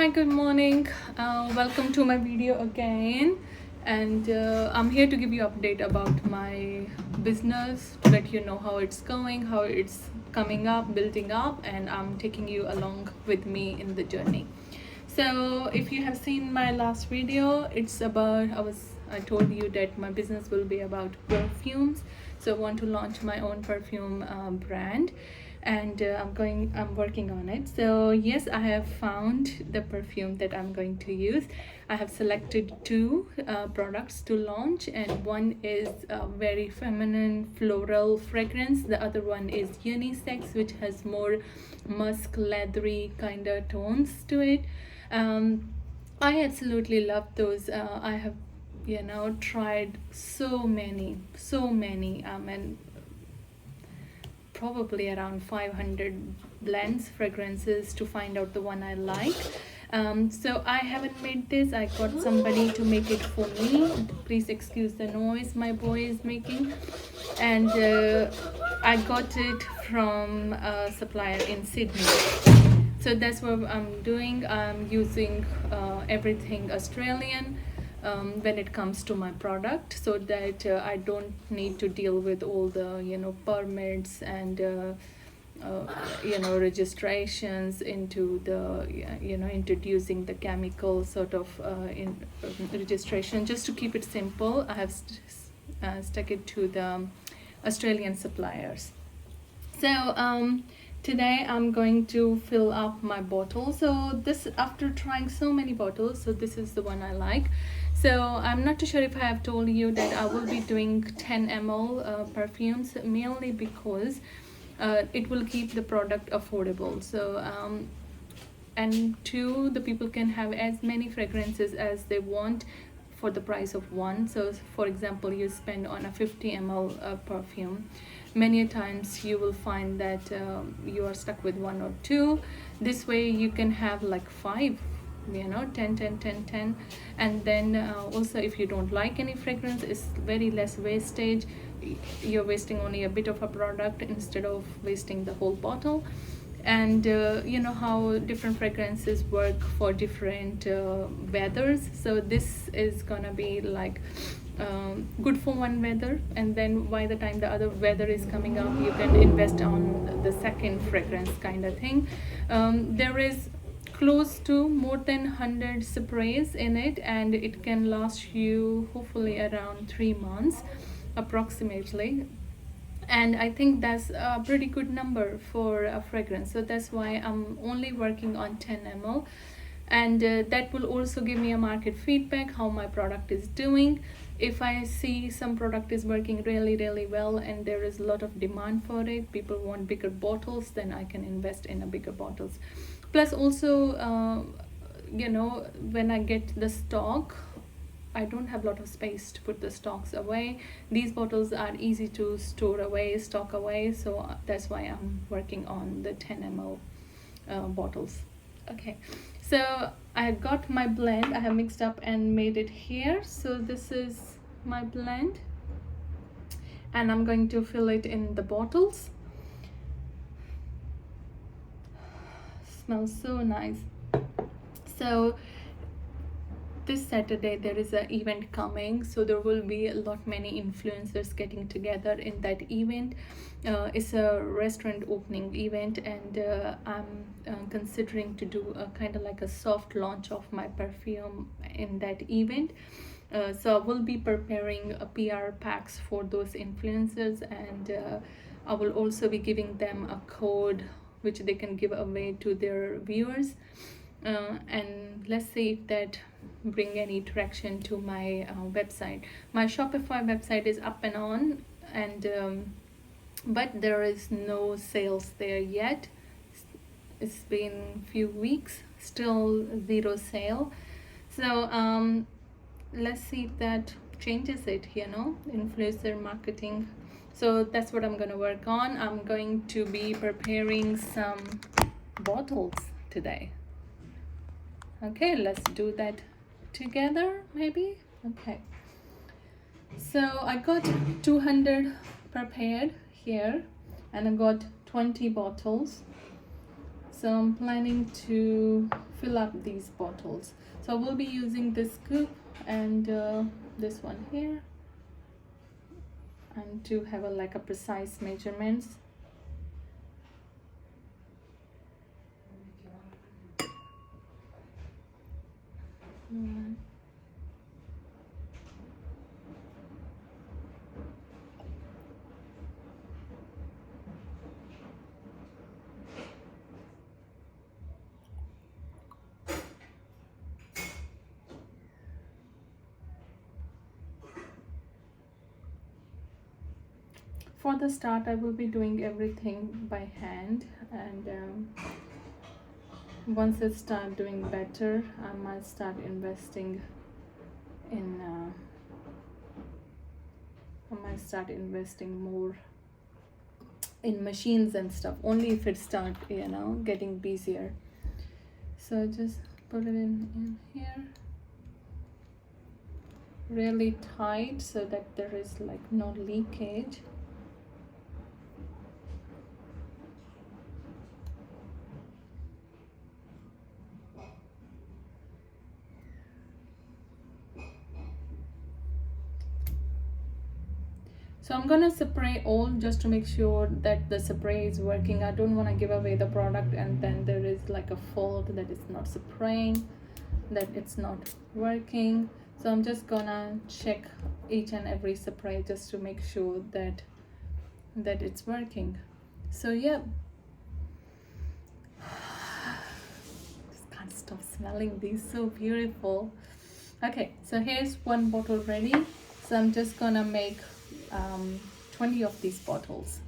Hi, good morning. Welcome to my video again. And I'm here to give you update about my business, to let you know how it's going, how it's coming up, building up, and I'm taking you along with me in the journey. So if you have seen my last video, it's about I told you that my business will be about perfumes. So I want to launch my own perfume brand, and I'm working on it. So yes, I have found the perfume that I'm going to use. I have selected two products to launch, and one is a very feminine floral fragrance. The other one is unisex, which has more musk leathery kind of tones to it. I absolutely love those. I have tried so many, and probably around 500 blends, fragrances to find out the one I like. So I haven't made this. I got somebody to make it for me. Please excuse the noise my boy is making. And I got it from a supplier in Sydney. So that's what I'm doing. I'm using everything Australian when it comes to my product, so that I don't need to deal with all the permits and registrations into the introducing the chemical sort of in registration. Just to keep it simple, I have stuck it to the Australian suppliers. So today I'm going to fill up my bottle. So this, after trying so many bottles, so this is the one I like. So I'm not too sure if I have told you that I will be doing 10 ml perfumes, mainly because it will keep the product affordable. So and two, the people can have as many fragrances as they want for the price of one. So for example, you spend on a 50 ml perfume, many times you will find that you are stuck with one or two. This way you can have like 5, 10, and then also, if you don't like any fragrance, it's very less wastage. You're wasting only a bit of a product instead of wasting the whole bottle. And you know how different fragrances work for different weathers. So this is gonna be like good for one weather, and then by the time the other weather is coming up, you can invest on the second fragrance kind of thing. There is close to more than 100 sprays in it, and it can last you hopefully around 3 months approximately. And I think that's a pretty good number for a fragrance. So that's why I'm only working on 10 ml, and that will also give me a market feedback how my product is doing. If I see some product is working really well and there is a lot of demand for it, people want bigger bottles, then I can invest in a bigger bottles. Plus also when I get the stock, I don't have a lot of space to put the stocks away. These bottles are easy to store away, stock away, so that's why I'm working on the 10 ml bottles. Okay, so I got my blend. I have mixed up and made it here. So this is my blend, and I'm going to fill it in the bottles. Smells so nice. So this Saturday there is an event coming, so there will be a lot many influencers getting together in that event. It's a restaurant opening event, and I'm considering to do a kind of like a soft launch of my perfume in that event. So I will be preparing a PR packs for those influencers, and I will also be giving them a code which they can give away to their viewers. And let's see if that bring any traction to my website. My Shopify website is up and on, and but there is no sales there yet. It's been few weeks, still zero sale. So let's see if that changes it, influencer marketing. So that's what I'm gonna work on. I'm going to be preparing some bottles today. Okay, let's do that together maybe. Okay, so I got 200 prepared here, and I got 20 bottles. So I'm planning to fill up these bottles. So I will be using this scoop and this one here, and to have a precise measurements. For the start, I will be doing everything by hand, and once I start doing better, I might start investing in more in machines and stuff, only if it start getting busier. So just put it in here really tight so that there is like no leakage. So I'm gonna spray all just to make sure that the spray is working. I don't want to give away the product and then there is like a fault that it's not spraying, that it's not working. So I'm just gonna check each and every spray just to make sure that it's working. So yeah, just can't stop smelling these, so beautiful. Okay, so here's one bottle ready. So I'm just gonna make 20 of these bottles.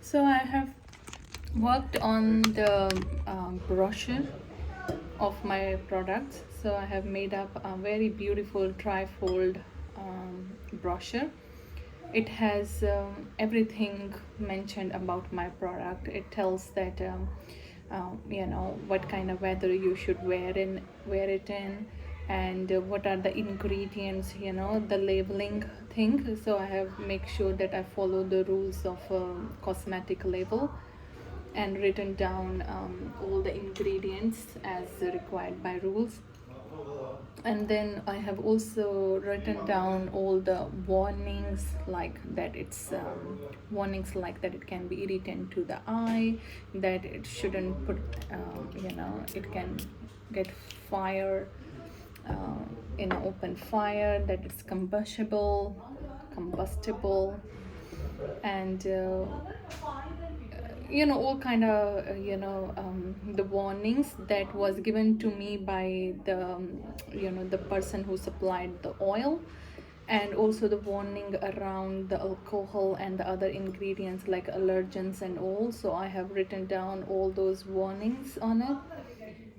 So I have worked on the brochure of my products. So I have made up a very beautiful trifold brochure, It has everything mentioned about my product. It tells that what kind of weather you should wear it in, and what are the ingredients, the labeling thing. So I have make sure that I follow the rules of cosmetic label, and written down all the ingredients as required by rules. And then I have also written down all the warnings, like that it's warnings like that it can be irritant to the eye, that it shouldn't put it can get fire in an open fire, that it's combustible, and all kind of the warnings that was given to me by the person who supplied the oil, and also the warning around the alcohol and the other ingredients like allergens and all. So I have written down all those warnings on it.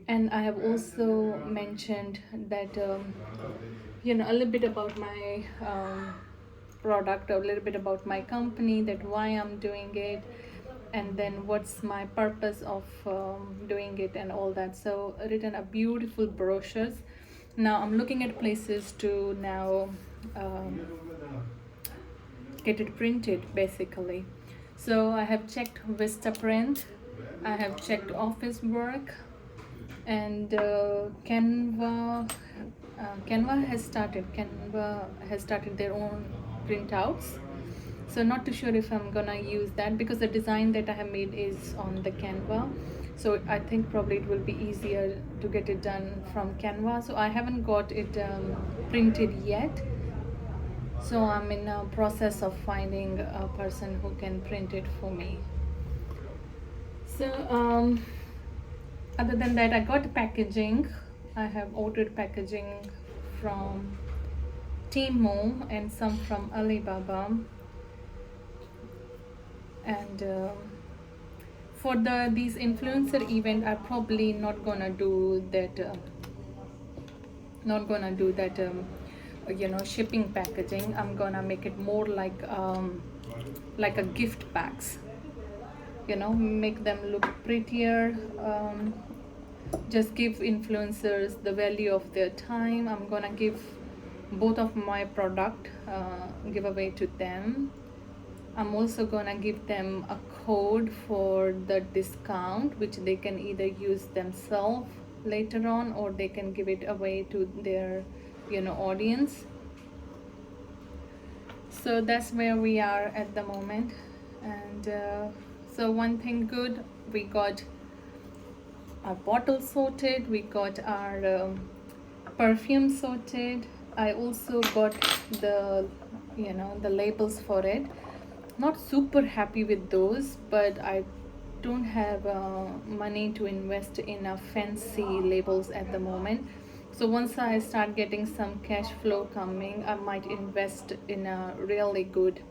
And I have also mentioned that a little bit about my product, a little bit about my company, that why I'm doing it, and then what's my purpose of doing it and all that. So written a beautiful brochures. Now I'm looking at places to now get it printed basically. So I have checked Vistaprint, I have checked Office Work, and Canva has started their own printouts. So not too sure if I'm gonna use that, because the design that I have made is on the Canva. So I think probably it will be easier to get it done from Canva. So I haven't got it printed yet. So I'm in a process of finding a person who can print it for me. So other than that, I got packaging. I have ordered packaging from Temu and some from Alibaba. And for these influencer event, I'm probably not gonna do that. Shipping packaging. I'm gonna make it more like a gift packs. Make them look prettier. Just give influencers the value of their time. I'm gonna give both of my product giveaway to them. I'm also gonna give them a code for the discount, which they can either use themselves later on, or they can give it away to their audience. So that's where we are at the moment. And so one thing good, we got our bottle sorted, we got our perfume sorted. I also got the labels for it. Not super happy with those, but I don't have money to invest in a fancy labels at the moment. So once I start getting some cash flow coming, I might invest in a really good,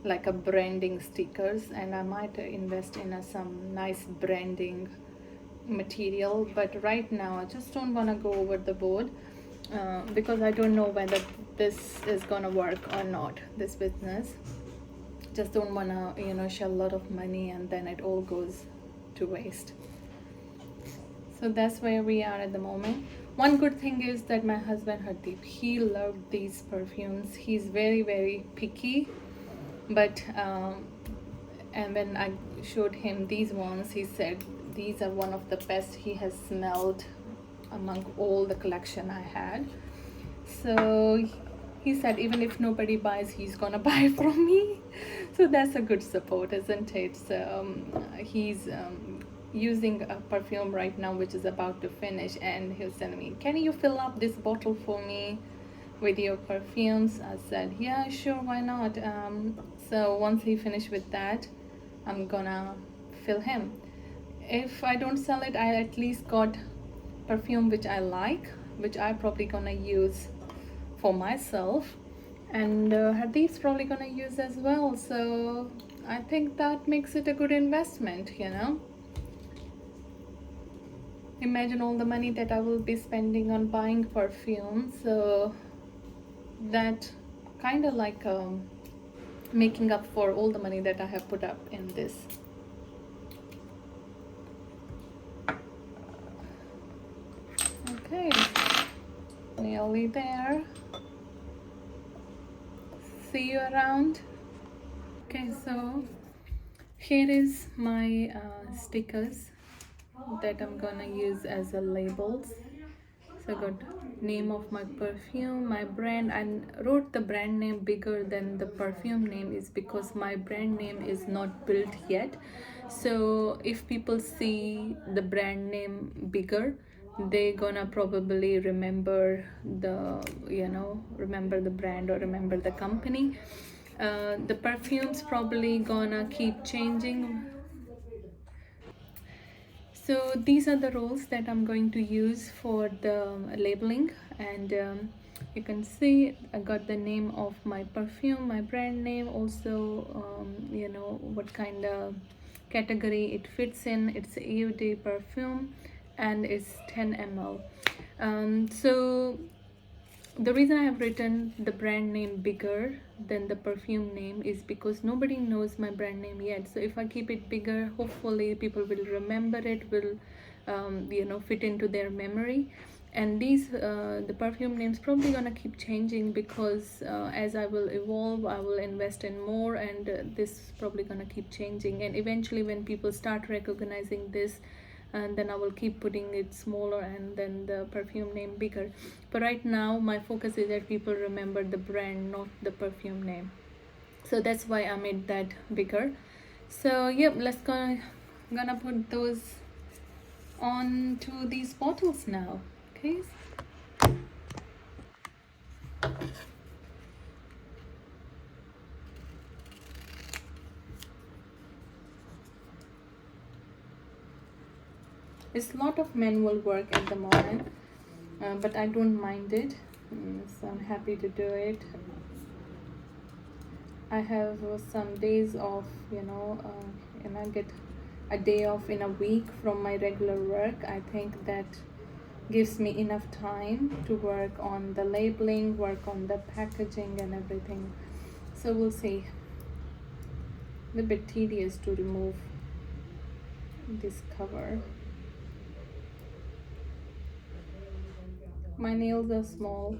like a branding stickers, and I might invest in some nice branding material. But right now I just don't want to go over the board because I don't know whether this is gonna work or not, this business. Just don't want to shell a lot of money and then it all goes to waste. So that's where we are at the moment. One good thing is that my husband Hardeep, he loved these perfumes. He's very, very picky, but and when I showed him these ones, he said these are one of the best he has smelled among all the collection I had. So he said even if nobody buys, he's gonna buy from me. So that's a good support, isn't it? So he's using a perfume right now which is about to finish, and he was telling me, can you fill up this bottle for me with your perfumes? I said, yeah, sure, why not? So once he finished with that, I'm gonna fill him. If I don't sell it, I at least got perfume which I like, which I probably gonna use for myself, and Hardeep's probably gonna use as well. So I think that makes it a good investment. Imagine all the money that I will be spending on buying perfume. So that kind of like making up for all the money that I have put up in this. Okay, nearly there. See you around. Okay, so here is my stickers that I'm gonna use as a labels. So I got name of my perfume, my brand, and wrote the brand name bigger than the perfume name is because my brand name is not built yet. So if people see the brand name bigger, they gonna probably remember remember the brand or remember the company. The perfume's probably gonna keep changing. So these are the roles that I'm going to use for the labeling, and you can see I got the name of my perfume, my brand name, also what kind of category it fits in. It's a EUD perfume and it's 10 ml. So the reason I have written the brand name bigger than the perfume name is because nobody knows my brand name yet. So if I keep it bigger, hopefully people will remember it, will fit into their memory. And these the perfume names probably gonna keep changing because as I will evolve, I will invest in more, and this is probably gonna keep changing. And eventually when people start recognizing this, and then I will keep putting it smaller and then the perfume name bigger. But right now my focus is that people remember the brand, not the perfume name. So that's why I made that bigger. So yep, gonna put those onto these bottles now. Okay. It's a lot of manual work at the moment, but I don't mind it, so I'm happy to do it. I have some days off, and I get a day off in a week from my regular work. I think that gives me enough time to work on the labeling, work on the packaging and everything. So we'll see. A bit tedious to remove this cover. My nails are small.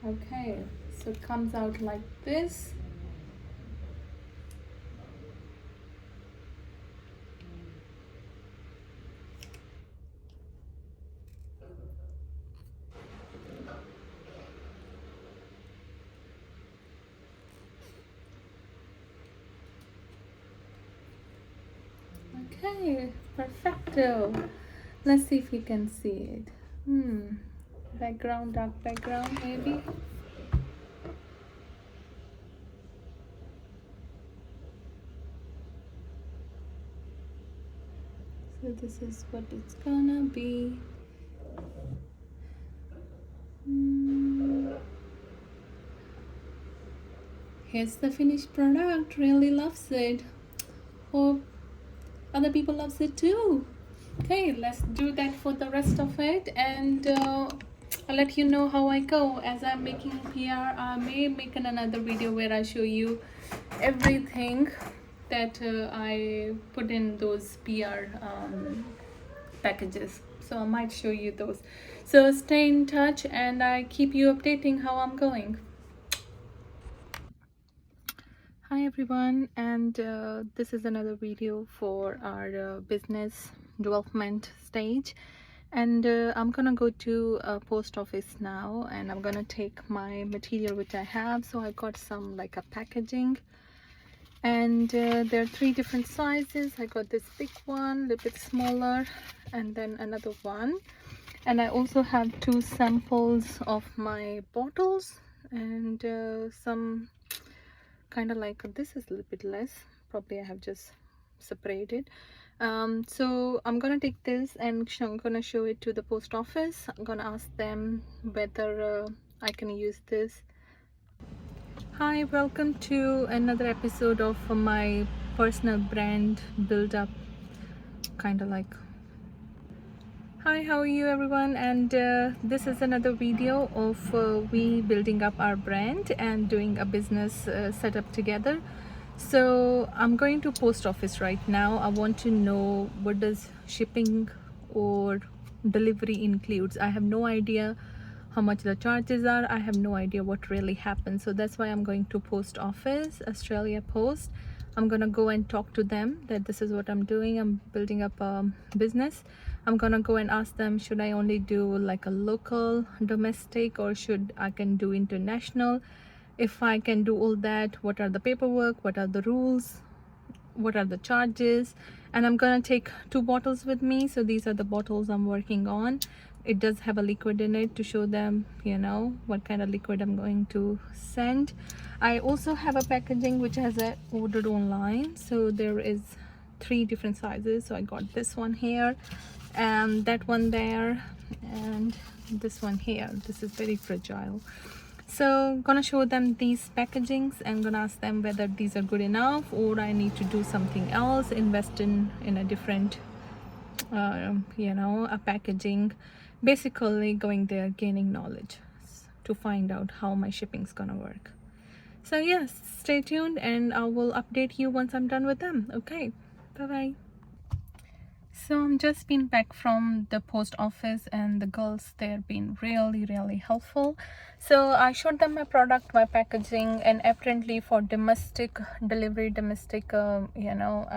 Okay, so it comes out like this. Okay, perfecto. Let's see if you can see it. Background, dark background maybe. So this is what it's gonna be. Here's the finished product. Really loves it. Hope other people loves it too. Okay, let's do that for the rest of it, and I'll let you know how I go. As I'm making PR, I may make another video where I show you everything that I put in those PR packages. So I might show you those. So stay in touch and I keep you updating how I'm going. Hi everyone, and this is another video for our business development stage, and I'm gonna go to a post office now, and I'm gonna take my material which I have. So I got some like a packaging, and there are 3 different sizes. I got this big one, a little bit smaller, and then another one, and I also have 2 samples of my bottles, and some kind of like, this is a little bit less, probably I have just separated. So I'm gonna take this and I'm gonna show it to the post office. I'm gonna ask them whether I can use this. Hi, welcome to another episode of my personal brand build up, kind of like Hi, how are you everyone? And this is another video of we building up our brand and doing a business setup together. So I'm going to post office right now. I want to know what does shipping or delivery includes. I have no idea how much the charges are. I have no idea what really happens. So that's why I'm going to post office, Australia Post. I'm gonna go and talk to them that this is what I'm doing. I'm building up a business. I'm gonna go and ask them, should I only do like a local domestic or should I can do international? If I can do all that, what are the paperwork, what are the rules, what are the charges? And I'm gonna take 2 bottles with me. So these are the bottles I'm working on. It does have a liquid in it to show them, you know, what kind of liquid I'm going to send. I also have a packaging which has ordered online, so there is 3 different sizes. So I got this one here and that one there and this one here. This is very fragile. So I'm gonna show them these packagings and gonna ask them whether these are good enough or I need to do something else, invest in a different you know, a packaging. Basically going there, gaining knowledge to find out how my shipping's gonna work. So yes, stay tuned and I will update you once I'm done with them. Okay, bye bye. So I'm just been back from the post office and the girls, they've been really helpful. So I showed them my product, my packaging, and apparently for domestic delivery, domestic you know,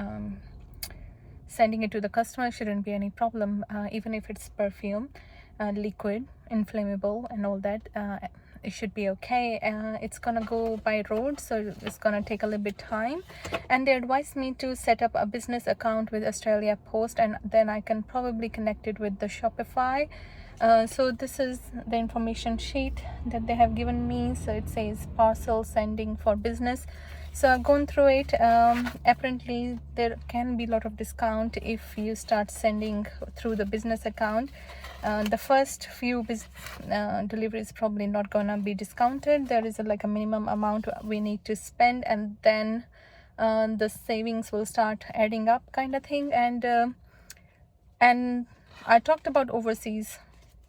sending it to the customer shouldn't be any problem, even if it's perfume, liquid, inflammable and all that. It should be okay. It's gonna go by road, so it's gonna take a little bit time, and they advised me to set up a business account with Australia Post and then I can probably connect it with the Shopify. So this is the information sheet that they have given me. So it says parcel sending for business. So I've gone through it. Apparently there can be a lot of discount if you start sending through the business account. The first few deliveries probably not gonna be discounted. There is like a minimum amount we need to spend, and then the savings will start adding up, kind of thing. And I talked about overseas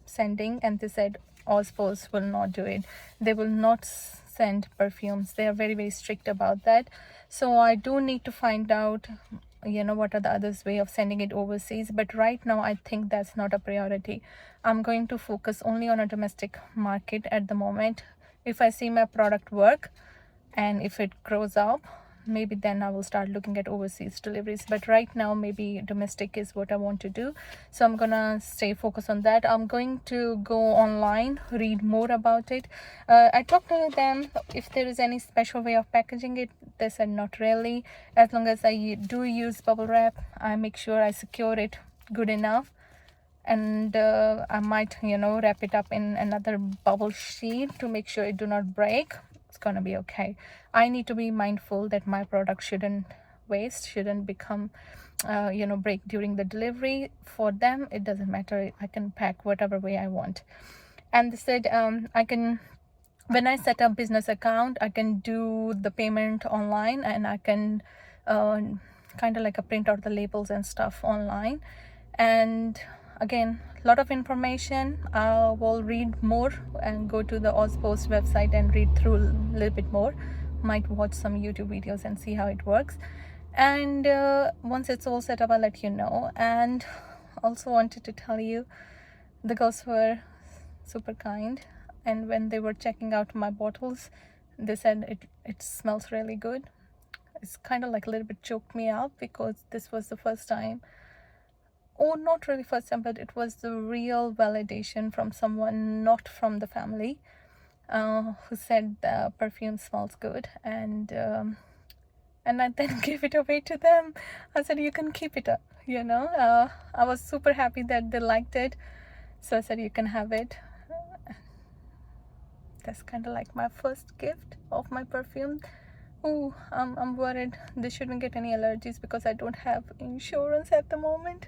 sending and they said AusPost will not do it. They will not send perfumes. They are very strict about that. So I do need to find out, you know, what are the others way of sending it overseas. But right now I think that's not a priority. I'm going to focus only on a domestic market at the moment. If I see my product work and if it grows up, maybe then I will start looking at overseas deliveries. But right now maybe domestic is what I want to do, so I'm gonna stay focused on that. I'm going to go online, read more about it. I talked to them if there is any special way of packaging it. They said not really. As long as I do use bubble wrap, I make sure I secure it good enough, and I might, you know, wrap it up in another bubble sheet to make sure it do not break. It's gonna be okay. I need to be mindful that my product shouldn't waste, shouldn't become you know, break during the delivery. For them it doesn't matter, I can pack whatever way I want. And they said I can, when I set up business account, I can do the payment online and I can kind of like a print out the labels and stuff online. And again, a lot of information. I will read more and go to the AusPost website and read through a little bit more. Might watch some YouTube videos and see how it works. And once it's all set up, I'll let you know. And also wanted to tell you, the girls were super kind, and when they were checking out my bottles, they said it smells really good. It's kind of like a little bit choked me up because this was the first time, or not really first time, but it was the real validation from someone not from the family, who said the perfume smells good. And I then gave it away to them. I said, you can keep it up, you know. I was super happy that they liked it, so I said, you can have it. That's kind of like my first gift of my perfume. Oh, I'm worried they shouldn't get any allergies because I don't have insurance at the moment.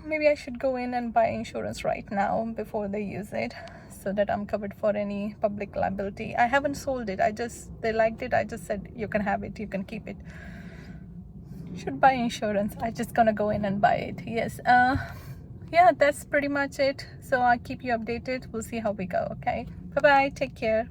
Maybe I should go in and buy insurance right now before they use it, so that I'm covered for any public liability. I haven't sold it, they liked it. I just said, you can have it, you can keep it. Should buy insurance. I just gonna go in and buy it. Yes. yeah, that's pretty much it. So I'll keep you updated. We'll see how we go. Okay, bye bye, take care.